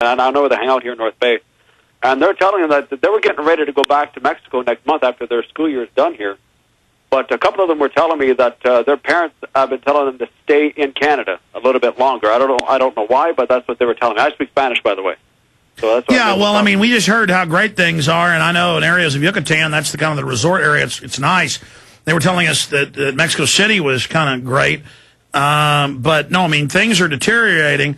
and I know they hang out here in North Bay. And they're telling them that they were getting ready to go back to Mexico next month after their school year is done here. But a couple of them were telling me that their parents have been telling them to stay in Canada a little bit longer. I don't know why, but that's what they were telling me. I speak Spanish, by the way. So that's yeah, well, I mean, we just heard how great things are, and I know in areas of Yucatan, that's the kind of the resort area. It's nice. They were telling us that Mexico City was kind of great. But, no, I mean, things are deteriorating,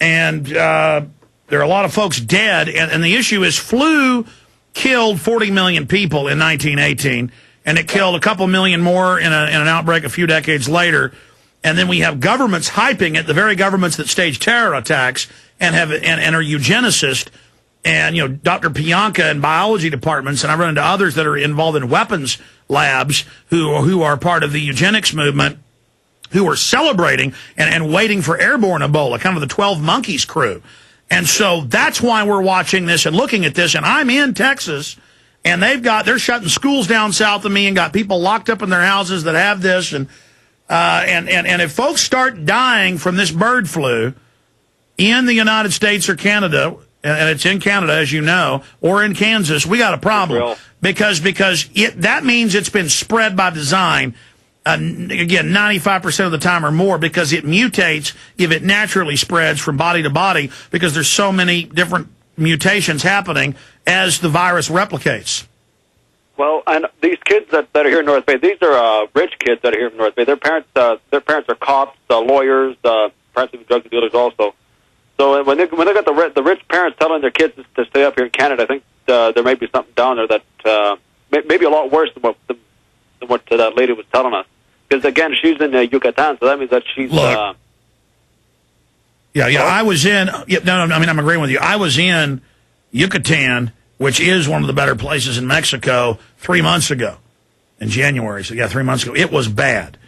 and there are a lot of folks dead. And the issue is flu killed 40 million people in 1918, and it killed a couple million more in an outbreak a few decades later. And then we have governments hyping it, the very governments that stage terror attacks and are eugenicists. And, you know, Dr. Pianka in biology departments, and I run into others that are involved in weapons labs who are part of the eugenics movement, who are celebrating and waiting for airborne Ebola, kind of the 12 Monkeys crew. And so that's why we're watching this and looking at this. And I'm in Texas, and they're shutting schools down south of me and got people locked up in their houses that have this. And if folks start dying from this bird flu in the United States or Canada, and it's in Canada, as you know, or in Kansas, we got a problem. Because that means it's been spread by design. Again, 95% of the time or more, because it mutates if it naturally spreads from body to body, because there's so many different mutations happening as the virus replicates. Well, and these kids that are here in North Bay, these are rich kids that are here in North Bay. Their parents are cops, lawyers, parents of drug dealers also. So when they got the rich parents telling their kids to stay up here in Canada, I think there may be something down there that maybe a lot worse than what that lady was telling us. Because, again, she's in Yucatan, so that means that she's... Look, I was in... I'm agreeing with you. I was in Yucatan, which is one of the better places in Mexico, 3 months ago, in January. So, 3 months ago. It was bad.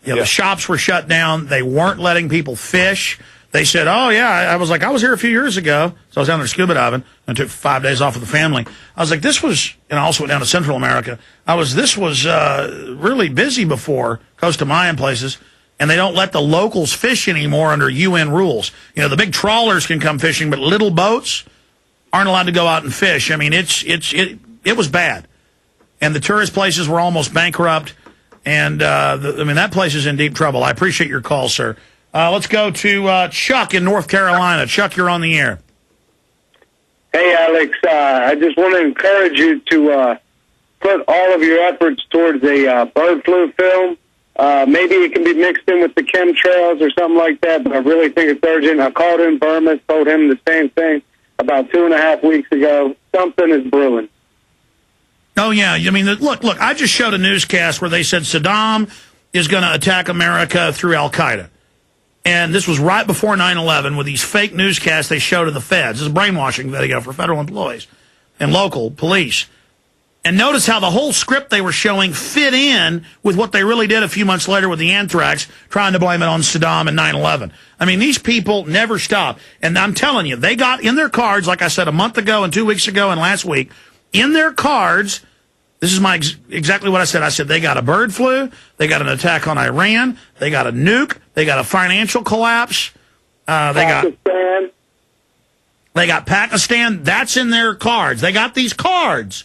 The shops were shut down. They weren't letting people fish. They said, I was here a few years ago. So I was down there scuba diving and took 5 days off with the family. I was like, this was, and I also went down to Central America. This was really busy before, Costa Maya places, and they don't let the locals fish anymore under UN rules. You know, the big trawlers can come fishing, but little boats aren't allowed to go out and fish. I mean, it was bad. And the tourist places were almost bankrupt. And, that place is in deep trouble. I appreciate your call, sir. Let's go to Chuck in North Carolina. Chuck, you're on the air. Hey, Alex. I just want to encourage you to put all of your efforts towards a bird flu film. Maybe it can be mixed in with the chemtrails or something like that, but I really think it's urgent. I called in Burma, told him the same thing about 2.5 weeks ago. Something is brewing. Oh, yeah. I mean, look, I just showed a newscast where they said Saddam is going to attack America through al-Qaeda. And this was right before 9/11 with these fake newscasts they showed to the feds. This is a brainwashing video for federal employees and local police. And notice how the whole script they were showing fit in with what they really did a few months later with the anthrax, trying to blame it on Saddam and 9/11. I mean, these people never stop. And I'm telling you, they got in their cards, like I said, a month ago and 2 weeks ago and last week, in their cards, this is exactly what I said. I said they got a bird flu, they got an attack on Iran, they got a nuke, they got a financial collapse, they got Pakistan. That's in their cards. They got these cards.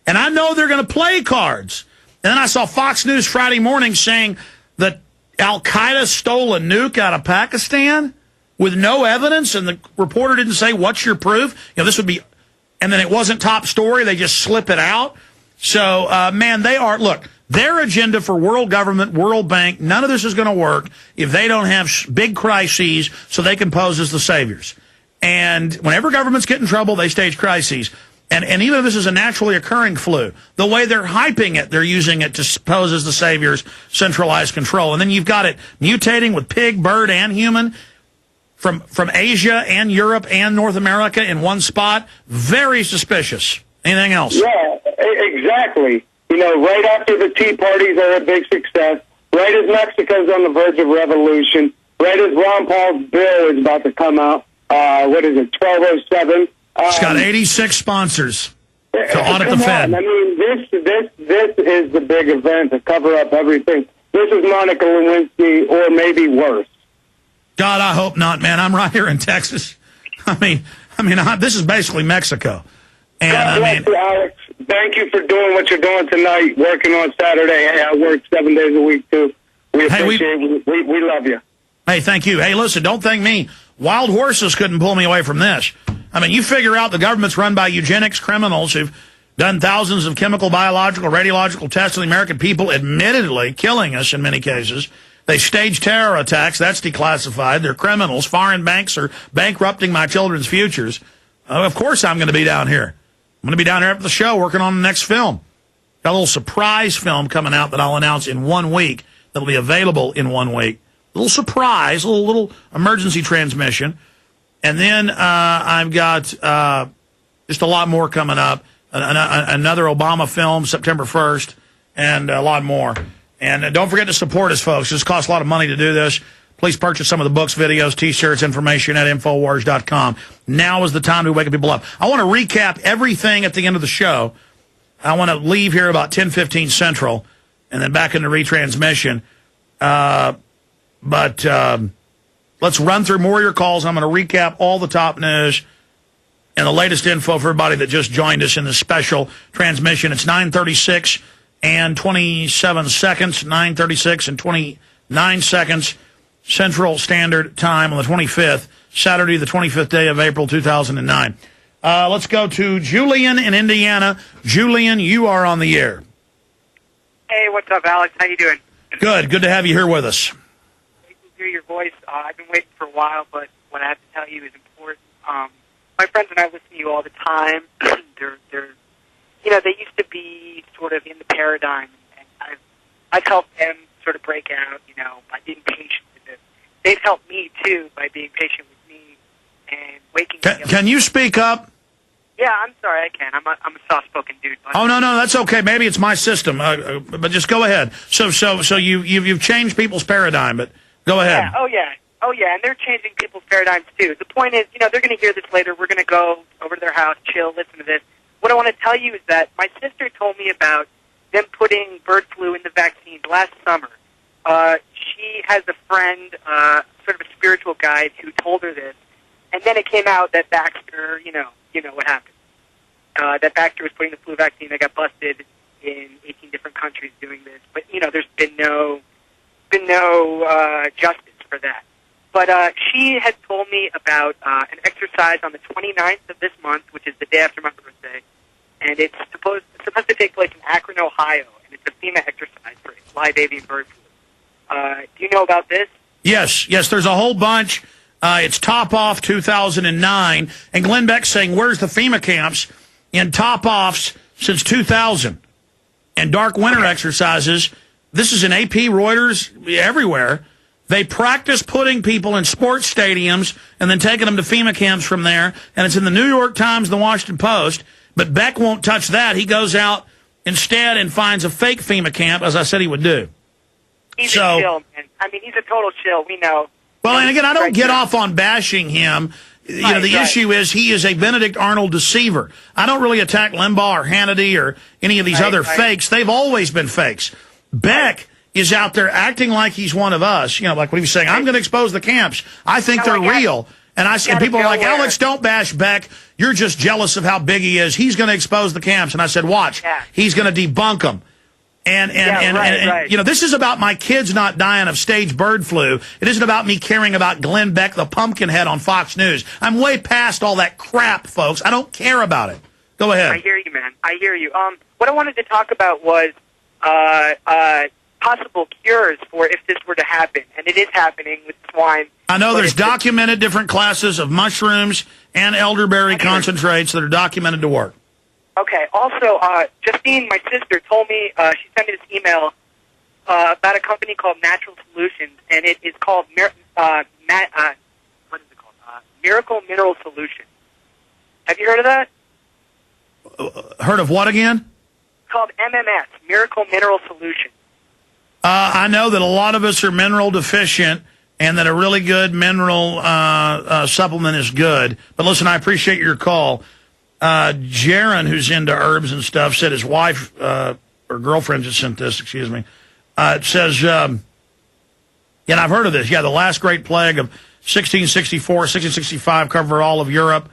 And I know they're going to play cards. And then I saw Fox News Friday morning saying that al-Qaeda stole a nuke out of Pakistan with no evidence, and the reporter didn't say, what's your proof? You know, this would be, and then it wasn't top story. They just slip it out. So, man, look, their agenda for world government, World Bank, none of this is going to work if they don't have big crises so they can pose as the saviors. And whenever governments get in trouble, they stage crises. And even if this is a naturally occurring flu, the way they're hyping it, they're using it to pose as the saviors, centralized control. And then you've got it mutating with pig, bird, and human from Asia and Europe and North America in one spot. Very suspicious. Anything else? Yeah, exactly. You know, right after the Tea Parties are a big success, right as Mexico's on the verge of revolution, right as Ron Paul's bill is about to come out, 1207. It's got 86 sponsors to audit the Fed. I mean, this is the big event to cover up everything. This is Monica Lewinsky, or maybe worse. God, I hope not, man. I'm right here in Texas. I mean, I mean, this is basically Mexico. And God bless you, Alex. Thank you for doing what you're doing tonight, working on Saturday. Hey, I work 7 days a week, too. We appreciate it. We love you. Hey, thank you. Hey, listen, don't thank me. Wild horses couldn't pull me away from this. I mean, you figure out the government's run by eugenics criminals who've done thousands of chemical, biological, radiological tests on the American people, admittedly killing us in many cases. They stage terror attacks. That's declassified. They're criminals. Foreign banks are bankrupting my children's futures. Of course I'm going to be down here. I'm going to be down here after the show working on the next film. Got a little surprise film coming out that I'll announce in 1 week that'll be available in 1 week. A little surprise, a little emergency transmission. And then I've got just a lot more coming up. Another Obama film, September 1st, and a lot more. And don't forget to support us, folks. This costs a lot of money to do this. Please purchase some of the books, videos, T-shirts, information at Infowars.com. Now is the time to wake people up. I want to recap everything at the end of the show. I want to leave here about 10:15 Central and then back into retransmission. But let's run through more of your calls. I'm going to recap all the top news and the latest info for everybody that just joined us in this special transmission. It's 9:36 and 27 seconds, 9:36 and 29 seconds Central Standard Time on the 25th, Saturday, the 25th day of April, 2009. Let's go to Julian in Indiana. Julian, you are on the air. Hey, what's up, Alex? How you doing? Good. Good to have you here with us. Great to hear your voice. I've been waiting for a while, but what I have to tell you is important. My friends and I listen to you all the time. They used to be sort of in the paradigm, and I've helped them sort of break out, by being patient with it. They've helped me, too, by being patient with me and waking me up. Can you speak up? Yeah, I'm sorry, I can. I'm a soft-spoken dude. But Oh, no, that's okay. Maybe it's my system, but just go ahead. So you've changed people's paradigm, but go ahead. Yeah, oh, yeah, and they're changing people's paradigms, too. The point is, they're going to hear this later. We're going to go over to their house, chill, listen to this. What I want to tell you is that my sister told me about them putting bird flu in the vaccines last summer. She has a friend, sort of a spiritual guide, who told her this, and then it came out that Baxter, you know what happened. That Baxter was putting the flu vaccine. They got busted in 18 different countries doing this, but there's been no justice for that. But she had told me about an exercise on the 29th of this month, which is the day after my birthday, and it's supposed to take place in Akron, Ohio, and it's a FEMA exercise for live avian bird flu. Do you know about this? Yes, there's a whole bunch. It's Top Off 2009, and Glenn Beck's saying, where's the FEMA camps in Top Offs since 2000? And dark winter exercises. This is in AP, Reuters, everywhere. They practice putting people in sports stadiums and then taking them to FEMA camps from there. And it's in the New York Times, the Washington Post. But Beck won't touch that. He goes out instead and finds a fake FEMA camp, as I said he would do. He's a chill, man. I mean, he's a total chill. We know. Well, and again, I don't get off on bashing him. The issue is he is a Benedict Arnold deceiver. I don't really attack Limbaugh or Hannity or any of these other fakes. They've always been fakes. Beck is out there acting like he's one of us. Like what he was saying, I'm going to expose the camps. I think they're real. And people are like, Alex, don't bash Beck. You're just jealous of how big he is. He's going to expose the camps. And I said, watch. Yeah. He's going to debunk them. And this is about my kids not dying of stage bird flu. It isn't about me caring about Glenn Beck, the pumpkinhead on Fox News. I'm way past all that crap, folks. I don't care about it. Go ahead. I hear you, man. I hear you. What I wanted to talk about was possible cures for if this were to happen, and it is happening with swine. I know there's documented different classes of mushrooms and elderberry concentrates that are documented to work. Okay. Also, Justine, my sister, told me, she sent me this email about a company called Natural Solutions, and it is called Miracle Mineral Solution. Have you heard of that? Heard of what again? It's called MMS, Miracle Mineral Solution. I know that a lot of us are mineral deficient and that a really good mineral supplement is good. But listen, I appreciate your call. Jaron, who's into herbs and stuff, said his wife, or girlfriend just sent this, excuse me. It says, and I've heard of this. Yeah, the last great plague of 1664, 1665 covered all of Europe.